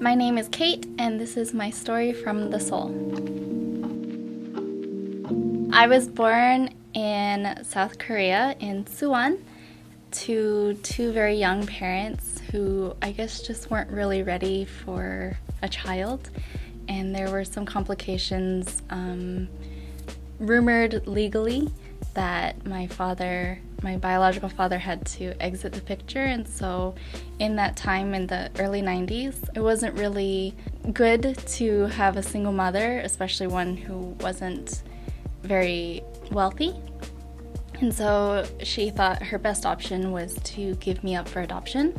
My name is Kate, and this is my story from the Seoul. I was born in South Korea, in Suwon, to two very young parents who I guess just weren't really ready for a child. And there were some complications, rumored legally, that my biological father had to exit the picture. And so in that time, in the early 90s, it wasn't really good to have a single mother, especially one who wasn't very wealthy. And so she thought her best option was to give me up for adoption.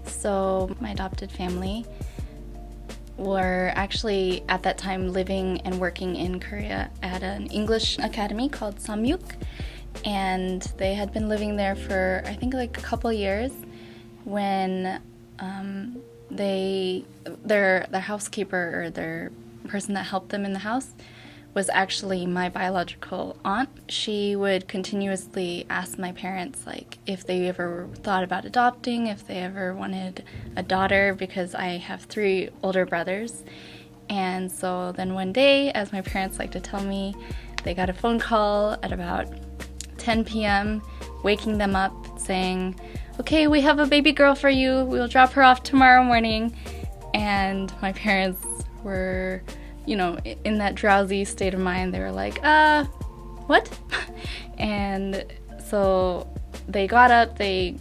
So my adopted family were actually at that time living and working in Korea at an English academy called Samyuk, and they had been living there for I think like a couple years when their housekeeper, or their person that helped them in the house, was actually my biological aunt. She would continuously ask my parents like if they ever thought about adopting, if they ever wanted a daughter, because I have 3 older brothers. And so then one day, as my parents like to tell me, they got a phone call at about 10 p.m. waking them up saying, "Okay, we have a baby girl for you. We'll drop her off tomorrow morning." And my parents were, in that drowsy state of mind. They were like, what? And so they got up, they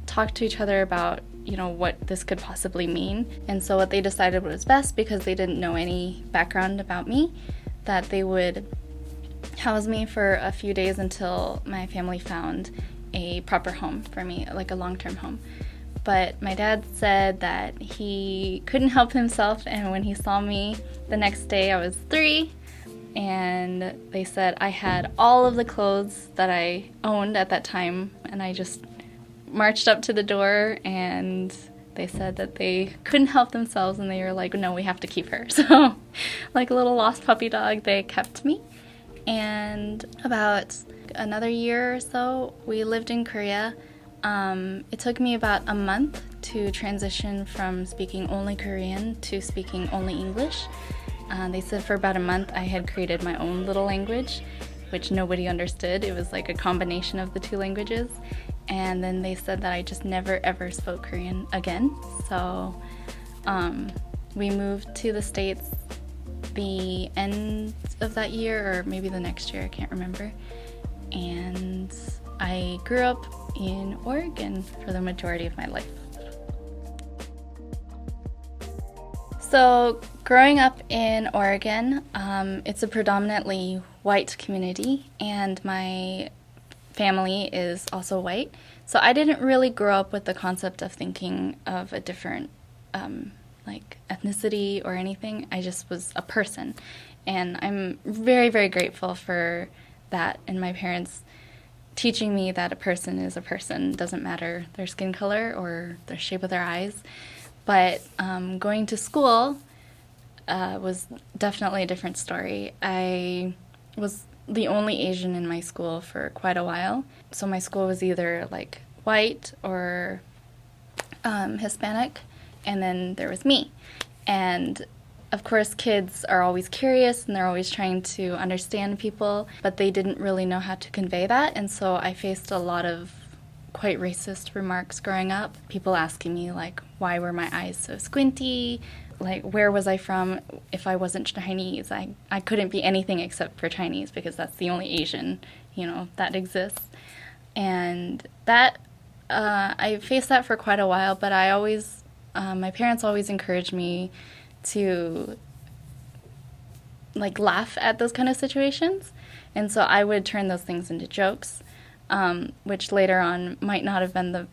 talked to each other about, what this could possibly mean. And so what they decided was best, because they didn't know any background about me, that they would house me for a few days until my family found a proper home for me, like a long-term home. But my dad said that he couldn't help himself, and when he saw me the next day, I was 3, and they said I had all of the clothes that I owned at that time, and I just marched up to the door, and they said that they couldn't help themselves, and they were like, "No, we have to keep her." So, like a little lost puppy dog, they kept me. And about another year or so, we lived in Korea. It took me about a month to transition from speaking only Korean to speaking only English. They said for about a month I had created my own little language, which nobody understood. It was like a combination of the 2 languages. And then they said that I just never ever spoke Korean again. So we moved to the States the end of that year, or maybe the next year, I can't remember. And I grew up in Oregon for the majority of my life. So growing up in Oregon, it's a predominantly white community, and my family is also white. So I didn't really grow up with the concept of thinking of a different ethnicity or anything. I just was a person. And I'm very, very grateful for that, and my parents teaching me that a person is a person. Doesn't matter their skin color or the shape of their eyes. But going to school was definitely a different story. I was the only Asian in my school for quite a while. So my school was either like white or Hispanic, and then there was me. And of course, kids are always curious, and they're always trying to understand people, but they didn't really know how to convey that. And so I faced a lot of quite racist remarks growing up. People asking me, like, why were my eyes so squinty? Like, where was I from if I wasn't Chinese? I couldn't be anything except for Chinese, because that's the only Asian, that exists. And that, I faced that for quite a while, but I always, my parents always encouraged me to laugh at those kind of situations, and so I would turn those things into jokes, which later on might not have been the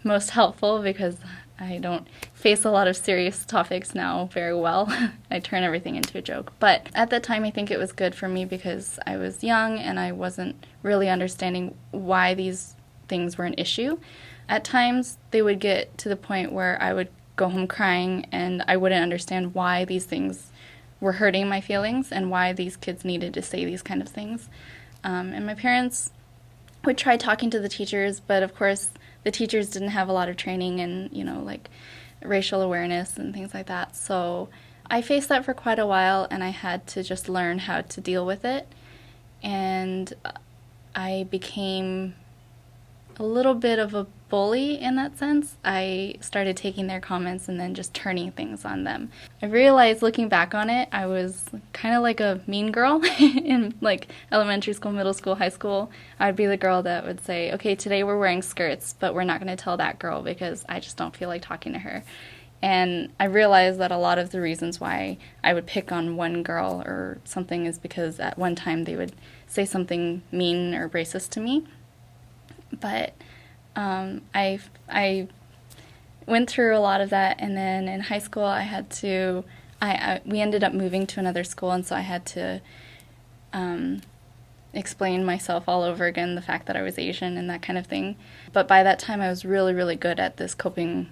most helpful, because I don't face a lot of serious topics now very well. I turn everything into a joke. But at that time, I think it was good for me, because I was young and I wasn't really understanding why these things were an issue. At times, they would get to the point where I would go home crying, and I wouldn't understand why these things were hurting my feelings and why these kids needed to say these kind of things. And my parents would try talking to the teachers, but of course the teachers didn't have a lot of training, and racial awareness and things like that. So I faced that for quite a while, and I had to just learn how to deal with it. And I became a little bit of a bully in that sense. I started taking their comments and then just turning things on them. I realized looking back on it, I was kind of like a mean girl in like elementary school, middle school, high school. I'd be the girl that would say, okay, today we're wearing skirts, but we're not going to tell that girl because I just don't feel like talking to her. And I realized that a lot of the reasons why I would pick on one girl or something is because at one time they would say something mean or racist to me. But I went through a lot of that, and then in high school I had to, we ended up moving to another school, and so I had to explain myself all over again, the fact that I was Asian and that kind of thing. But by that time I was really, really good at this coping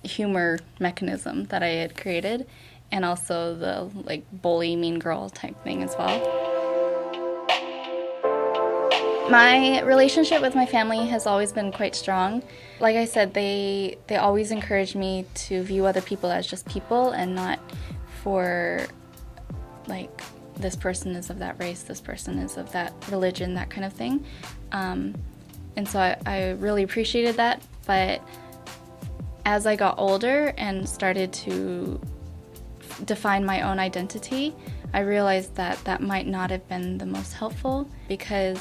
humor mechanism that I had created, and also the like bully, mean girl type thing as well. My relationship with my family has always been quite strong. Like I said, they always encourage me to view other people as just people and not for like this person is of that race, this person is of that religion, that kind of thing. And so I really appreciated that. But as I got older and started to define my own identity, I realized that that might not have been the most helpful, because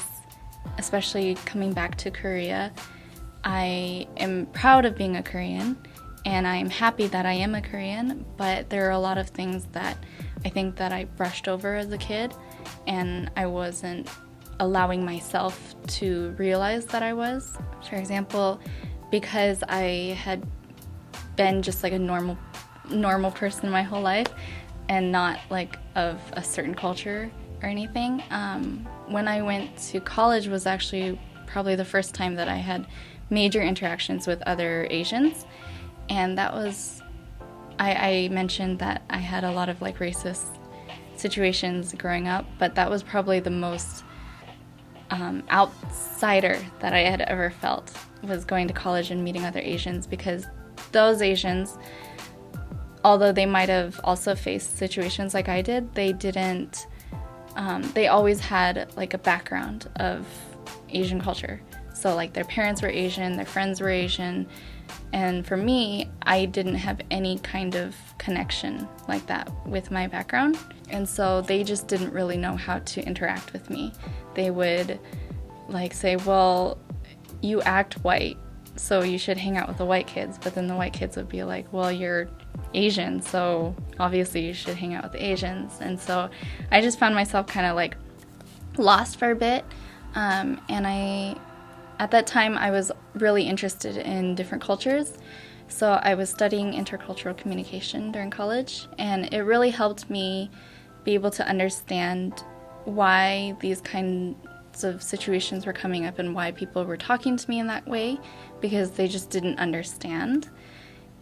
especially coming back to Korea, I am proud of being a Korean, and I'm happy that I am a Korean, but there are a lot of things that I think that I brushed over as a kid, and I wasn't allowing myself to realize that I was. For example, because I had been just like a normal person my whole life and not like of a certain culture or anything, when I went to college was actually probably the first time that I had major interactions with other Asians. And that was, I mentioned that I had a lot of like racist situations growing up, but that was probably the most outsider that I had ever felt, was going to college and meeting other Asians, because those Asians, although they might have also faced situations like I did, they didn't, they always had like a background of Asian culture. So like their parents were Asian, their friends were Asian, and for me, I didn't have any kind of connection like that with my background. And so they just didn't really know how to interact with me. They would like say, well, you act white, so you should hang out with the white kids. But then the white kids would be like, well, you're Asian, so obviously you should hang out with the Asians. And so I just found myself kind of like lost for a bit. And at that time, I was really interested in different cultures. So I was studying intercultural communication during college, and it really helped me be able to understand why these kinds of situations were coming up and why people were talking to me in that way, because they just didn't understand.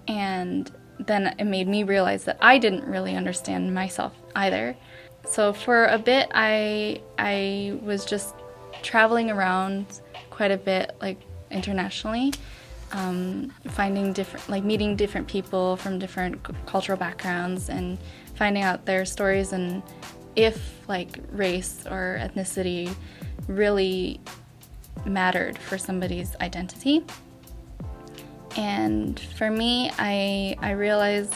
And then it made me realize that I didn't really understand myself either. So for a bit, I was just traveling around quite a bit, like internationally, finding different, like meeting different people from different cultural backgrounds and finding out their stories, and if like race or ethnicity really mattered for somebody's identity. And for me, I realized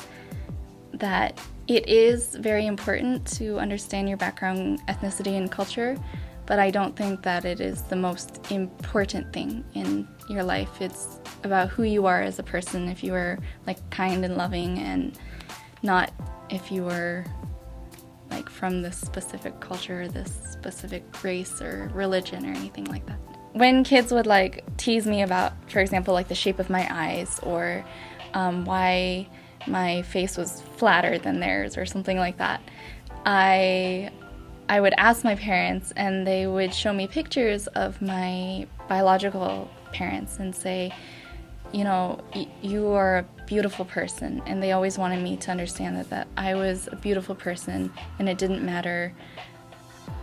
that it is very important to understand your background, ethnicity, and culture, but I don't think that it is the most important thing in your life. It's about who you are as a person, if you are like kind and loving, and not if you were like from this specific culture, this specific race or religion or anything like that. When kids would like tease me about, for example, like the shape of my eyes, or why my face was flatter than theirs or something like that, I would ask my parents, and they would show me pictures of my biological parents and say, you know, you are a beautiful person. And they always wanted me to understand that I was a beautiful person, and it didn't matter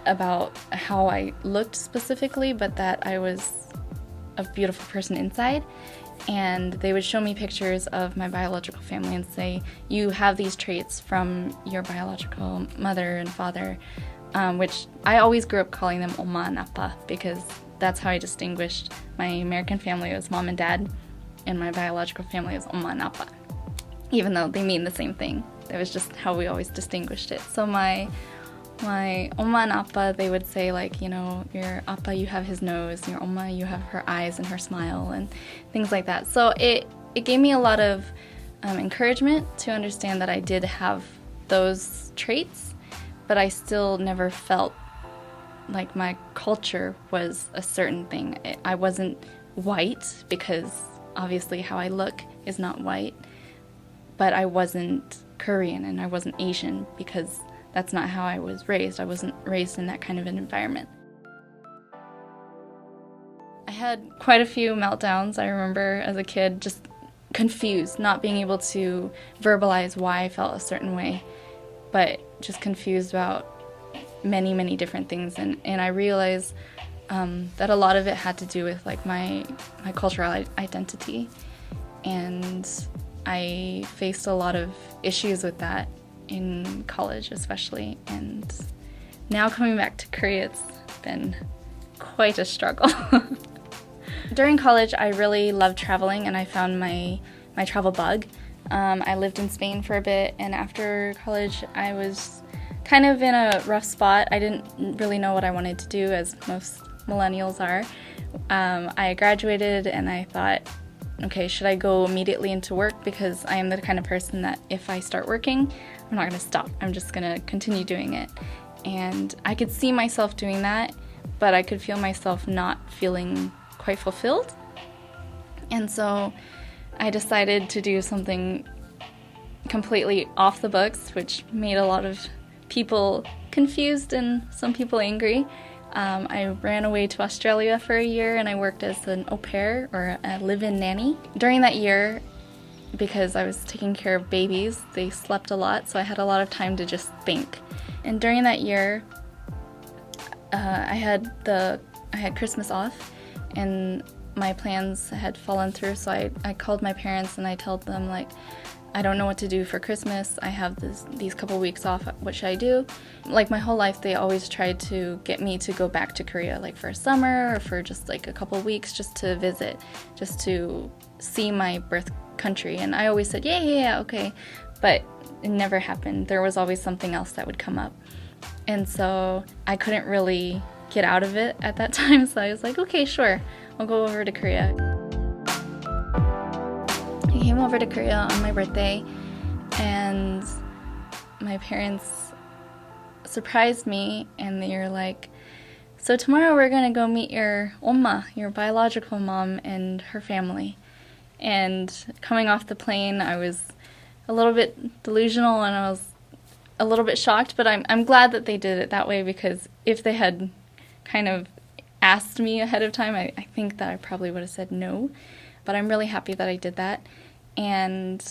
about how I looked specifically, but that I was a beautiful person inside. and they would show me pictures of my biological family and say, you have these traits from your biological mother and father, which I always grew up calling them oma and appa, because that's how I distinguished my American family as mom and dad, and my biological family as oma and appa, even though they mean the same thing. It was just how we always distinguished it. So my oma and appa, they would say, like, you know, your appa, you have his nose, your oma, you have her eyes and her smile, and things like that. So it gave me a lot of encouragement to understand that I did have those traits, but I still never felt like my culture was a certain thing. I wasn't white, because obviously how I look is not white, but I wasn't Korean and I wasn't Asian, because that's not how I was raised. I wasn't raised in that kind of an environment. I had quite a few meltdowns, I remember, as a kid, just confused, not being able to verbalize why I felt a certain way, but just confused about many, many different things. And I realized that a lot of it had to do with like my cultural identity. And I faced a lot of issues with that in college especially, and now coming back to Korea, it's been quite a struggle. During college, I really loved traveling, and I found my travel bug. I lived in Spain for a bit, and after college I was kind of in a rough spot. I didn't really know what I wanted to do, as most millennials are. I graduated and I thought, okay, should I go immediately into work? Because I am the kind of person that if I start working, I'm not going to stop. I'm just going to continue doing it. And I could see myself doing that, but I could feel myself not feeling quite fulfilled. And so I decided to do something completely off the books, which made a lot of people confused and some people angry. I ran away to Australia for a year, and I worked as an au pair, or a live-in nanny. During that year, because I was taking care of babies, they slept a lot, so I had a lot of time to just think. And during that year, I had Christmas off, and my plans had fallen through, so I called my parents and I told them, like, I don't know what to do for Christmas. I have these couple weeks off. What should I do? Like, my whole life, they always tried to get me to go back to Korea, like for a summer or for just like a couple weeks, just to visit, just to see my birth country. And I always said, yeah, okay. But it never happened. There was always something else that would come up. And so I couldn't really get out of it at that time. So I was like, okay, sure, I'll go over to Korea. I came over to Korea on my birthday, and my parents surprised me, and they were like, so tomorrow we're going to go meet your oma, your biological mom, and her family. And coming off the plane, I was a little bit delusional, and I was a little bit shocked, but I'm glad that they did it that way, because if they had kind of asked me ahead of time, I think that I probably would have said no. But I'm really happy that I did that. And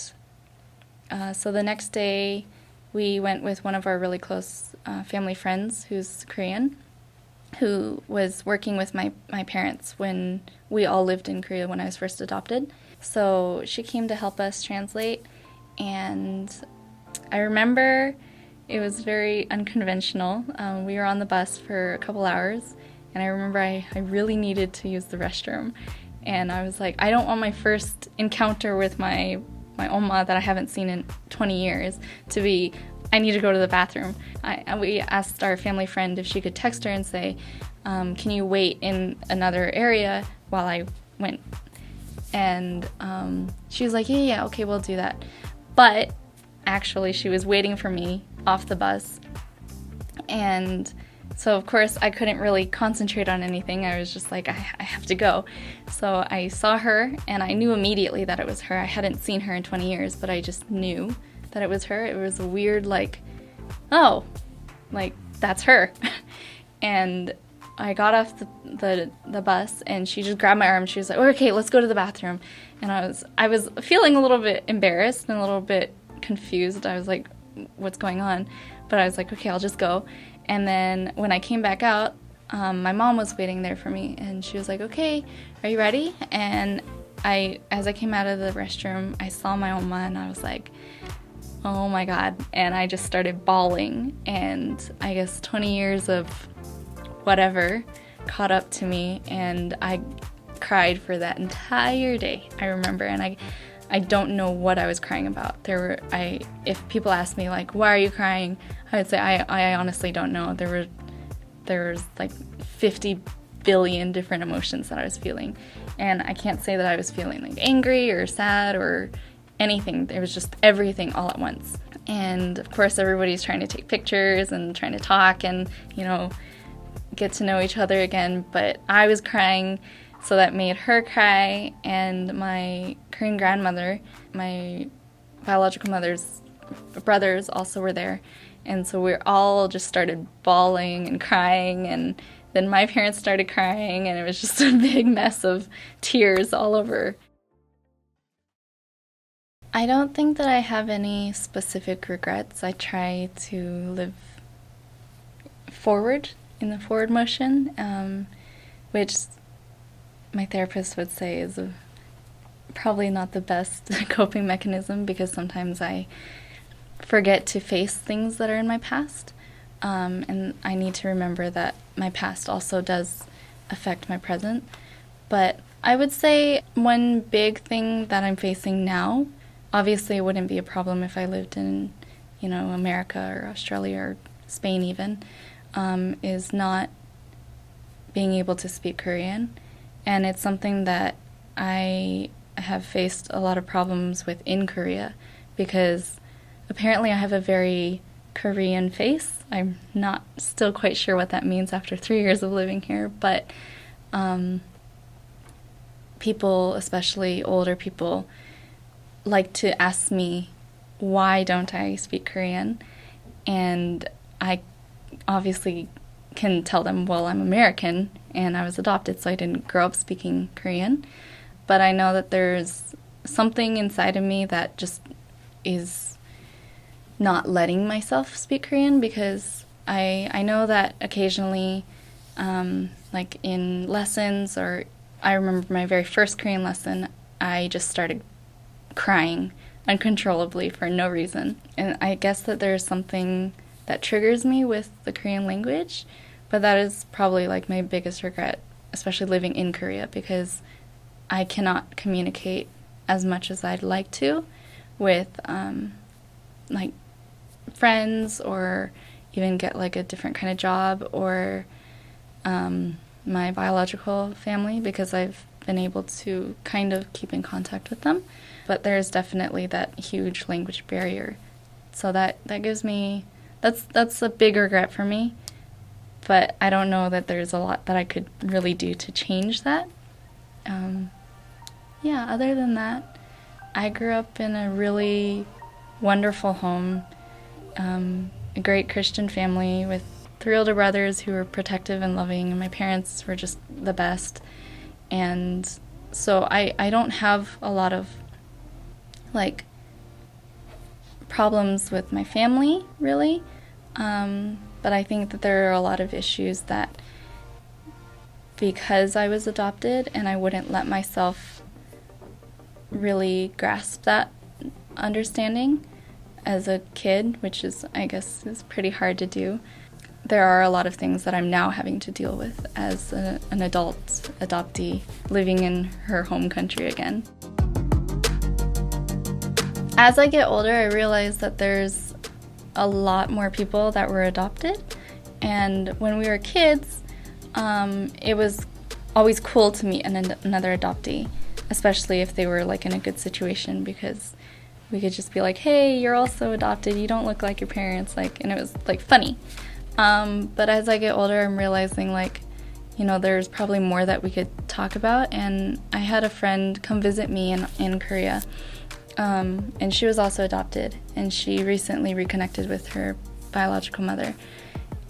so the next day, we went with one of our really close family friends who's Korean, who was working with my parents when we all lived in Korea when I was first adopted. So she came to help us translate, and I remember it was very unconventional. We were on the bus for a couple hours, and I remember I really needed to use the restroom. And I was like, I don't want my first encounter with my oma that I haven't seen in 20 years to be, I need to go to the bathroom. We asked our family friend if she could text her and say, can you wait in another area while I went? And she was like, yeah, okay, we'll do that. But actually, she was waiting for me off the bus. And so, of course, I couldn't really concentrate on anything. I was just like, I have to go. So I saw her, and I knew immediately that it was her. I hadn't seen her in 20 years, but I just knew that it was her. It was a weird, like, oh, like, that's her. And I got off the bus, and she just grabbed my arm. She was like, okay, let's go to the bathroom. And I was feeling a little bit embarrassed and a little bit confused. I was like, what's going on? But I was like, okay, I'll just go. And then when I came back out, my mom was waiting there for me, and she was like, okay, are you ready? And as I came out of the restroom, I saw my Oma and I was like, oh my God. And I just started bawling, and I guess 20 years of whatever caught up to me, and I cried for that entire day, I remember. And I don't know what I was crying about. If people ask me like, why are you crying? I would say I honestly don't know. There was like 50 billion different emotions that I was feeling. And I can't say that I was feeling like angry or sad or anything. It was just everything all at once. And of course everybody's trying to take pictures and trying to talk and, get to know each other again. But I was crying, so that made her cry. And my Korean grandmother, my biological mother's brothers also were there. And so we all just started bawling and crying, and then my parents started crying, and it was just a big mess of tears all over. I don't think that I have any specific regrets. I try to live forward, in the forward motion, which my therapist would say is probably not the best coping mechanism, because sometimes I forget to face things that are in my past, and I need to remember that my past also does affect my present. But I would say one big thing that I'm facing now, obviously it wouldn't be a problem if I lived in, America or Australia or Spain even, is not being able to speak Korean. And it's something that I have faced a lot of problems with in Korea, because apparently I have a very Korean face. I'm not still quite sure what that means after 3 years of living here, but people, especially older people, like to ask me, why don't I speak Korean? And I obviously can tell them, well, I'm American and I was adopted, so I didn't grow up speaking Korean. But I know that there's something inside of me that just is not letting myself speak Korean, because I know that occasionally, like in lessons, or I remember my very first Korean lesson, I just started crying uncontrollably for no reason. And I guess that there's something that triggers me with the Korean language, but that is probably like my biggest regret, especially living in Korea, because I cannot communicate as much as I'd like to with like friends, or even get like a different kind of job, or my biological family, because I've been able to kind of keep in contact with them. But there's definitely that huge language barrier. So that gives me, that's a big regret for me. But I don't know that there's a lot that I could really do to change that. Yeah, other than that, I grew up in a really wonderful home, a great Christian family with 3 older brothers who were protective and loving, and my parents were just the best. And so I don't have a lot of like problems with my family, really, but I think that there are a lot of issues that, because I was adopted and I wouldn't let myself really grasp that understanding as a kid, which is, I guess, is pretty hard to do. There are a lot of things that I'm now having to deal with as an adult adoptee living in her home country again. As I get older, I realize that there's a lot more people that were adopted. And when we were kids, it was always cool to meet another adoptee, especially if they were like in a good situation, because we could just be like, hey, you're also adopted, you don't look like your parents, like, and it was like funny. But as I get older, I'm realizing like, there's probably more that we could talk about. And I had a friend come visit me in Korea, and she was also adopted, and she recently reconnected with her biological mother.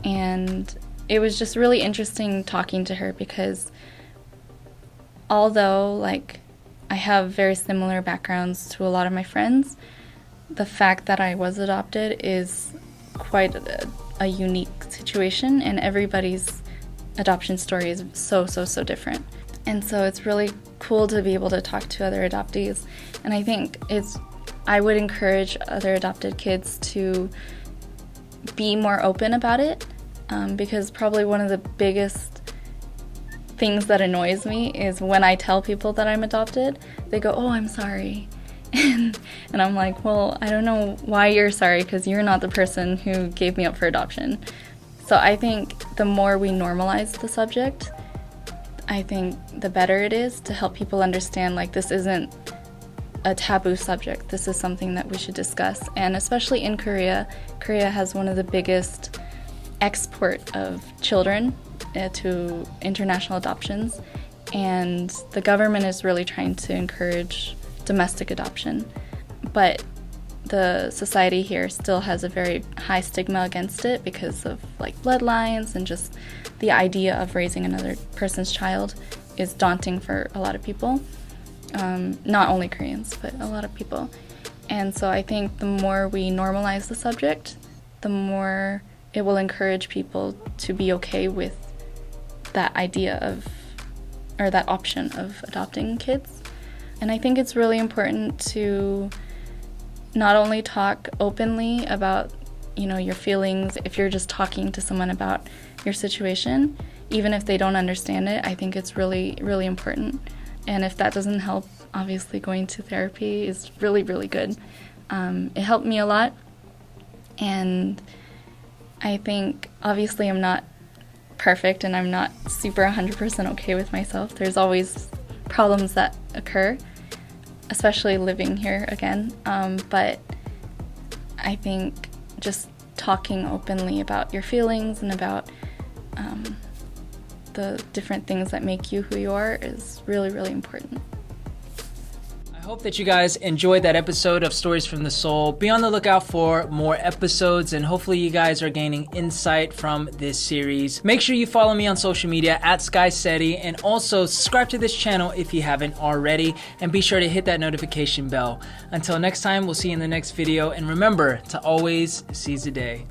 And it was just really interesting talking to her, because although like I have very similar backgrounds to a lot of my friends, the fact that I was adopted is quite a unique situation, and everybody's adoption story is so different. And so it's really cool to be able to talk to other adoptees. And I think I would encourage other adopted kids to be more open about it, because probably one of the biggest things that annoys me is when I tell people that I'm adopted, they go, "Oh, I'm sorry." And I'm like, well, I don't know why you're sorry, because you're not the person who gave me up for adoption. So I think the more we normalize the subject, I think the better it is to help people understand, like, this isn't a taboo subject. This is something that we should discuss. And especially in Korea, Korea has one of the biggest export of children to international adoptions. And the government is really trying to encourage domestic adoption. But the society here still has a very high stigma against it because of like bloodlines, and just the idea of raising another person's child is daunting for a lot of people. Not only Koreans, but a lot of people. And so I think the more we normalize the subject, the more it will encourage people to be okay with that idea of, or that option of adopting kids. And I think it's really important to not only talk openly about, your feelings. If you're just talking to someone about your situation, even if they don't understand it, I think it's really, really important. And if that doesn't help, obviously going to therapy is really, really good. It helped me a lot. And I think, obviously, I'm not perfect and I'm not super 100% okay with myself. There's always problems that occur, especially living here again. But I think just talking openly about your feelings and about the different things that make you who you are is really, really important. I hope that you guys enjoyed that episode of Stories from the Soul. Be on the lookout for more episodes, and hopefully you guys are gaining insight from this series. Make sure you follow me on social media at skycedi, and also subscribe to this channel if you haven't already, and be sure to hit that notification bell. Until next time, we'll see you in the next video, and remember to always seize the day.